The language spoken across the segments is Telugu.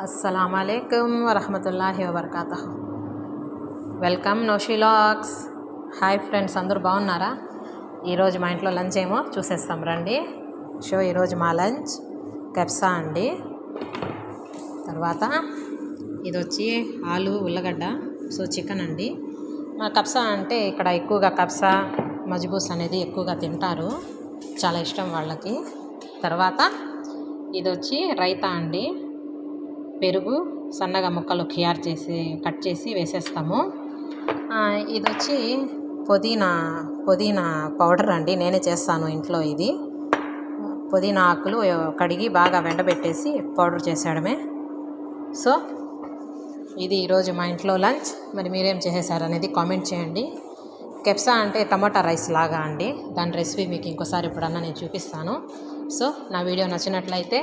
అస్సలాముఅలైకుం వరహమతుల్లాహి వబర్కాతుహు. వెల్కమ్ నోషిలాగ్స్. హాయ్ ఫ్రెండ్స్, అందరూ బాగున్నారా? ఈరోజు మా ఇంట్లో లంచ్ ఏమో చూసేస్తాం రండి. ఈరోజు మా లంచ్ కెప్సా అండి. తర్వాత ఇది వచ్చి ఆలు ఉల్లగడ్డ, చికెన్ అండి. మా కప్సా అంటే ఇక్కడ ఎక్కువగా కప్సా మజ్బూస్ అనేది ఎక్కువగా తింటారు, చాలా ఇష్టం వాళ్ళకి. తర్వాత ఇది వచ్చి రైతా అండి, పెరుగు సన్నగా ముక్కలు కట్ చేసి వేసేస్తాము. ఇది వచ్చి పుదీనా పౌడర్ అండి, నేనే చేస్తాను ఇంట్లో. ఇది పుదీనా ఆకులు కడిగి బాగా వెండబెట్టేసి పౌడర్ చేసేయడమే. ఇది ఈరోజు మా ఇంట్లో లంచ్. మరి మీరేం చేసేసారు అనేది కామెంట్ చేయండి. కెప్సా అంటే టమాటా రైస్ లాగా అండి, దాని రెసిపీ మీకు ఇంకోసారి ఎప్పుడన్నా నేను చూపిస్తాను. నా వీడియో నచ్చినట్లయితే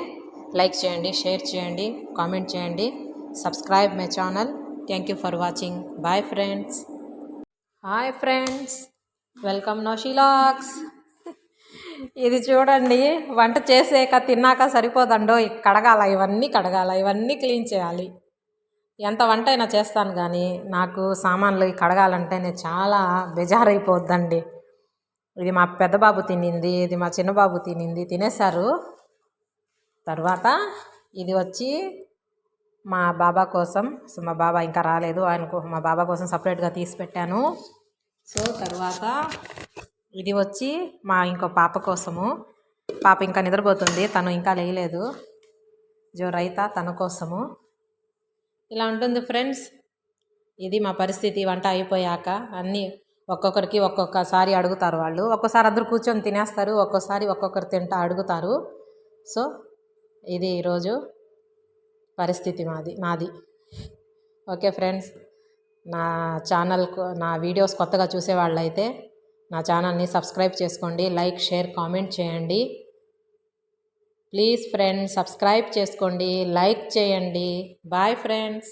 లైక్ చేయండి, షేర్ చేయండి, కామెంట్ చేయండి, subscribe my channel. Thank you for watching. Bye friends. Hi friends, welcome నోషిలాగ్స్. ఇది చూడండి, వంట చేసాక తిన్నాక సరిపోదండో, కడగాల, ఇవన్నీ క్లీన్ చేయాలి. ఎంత వంట అయినా చేస్తాను కానీ నాకు సామాన్లు కడగాలంటేనే చాలా బెజారైపోద్దండి. ఇది మా పెద్ద బాబు తినింది, ఇది మా చిన్న బాబు తినేశారు. తర్వాత ఇది వచ్చి మా బాబా కోసం, మా బాబా ఇంకా రాలేదు, మా బాబా కోసం సపరేట్గా తీసి పెట్టాను. తర్వాత ఇది వచ్చి మా ఇంకో పాప కోసము. పాప ఇంకా నిద్రపోతుంది, తను ఇంకా లేయలేదు. రైతా తన కోసము. ఇలా ఉంటుంది ఫ్రెండ్స్. ఇది మా పరిస్థితి. వంట అయిపోయాక అన్నీ ఒక్కొక్కరికి ఒక్కొక్కసారి అడుగుతారు వాళ్ళు. ఒక్కోసారి అందరూ కూర్చొని తినేస్తారు, ఒక్కోసారి ఒక్కొక్కరు తింటా అడుగుతారు. ఇది ఈరోజు పరిస్థితి నాది. ఓకే ఫ్రెండ్స్, నా వీడియోస్ కొత్తగా చూసేవాళ్ళైతే నా ఛానల్ని సబ్స్క్రైబ్ చేసుకోండి, లైక్, షేర్, కామెంట్ చేయండి. ప్లీజ్ ఫ్రెండ్స్, సబ్స్క్రైబ్ చేసుకోండి, లైక్ చేయండి. Bye friends.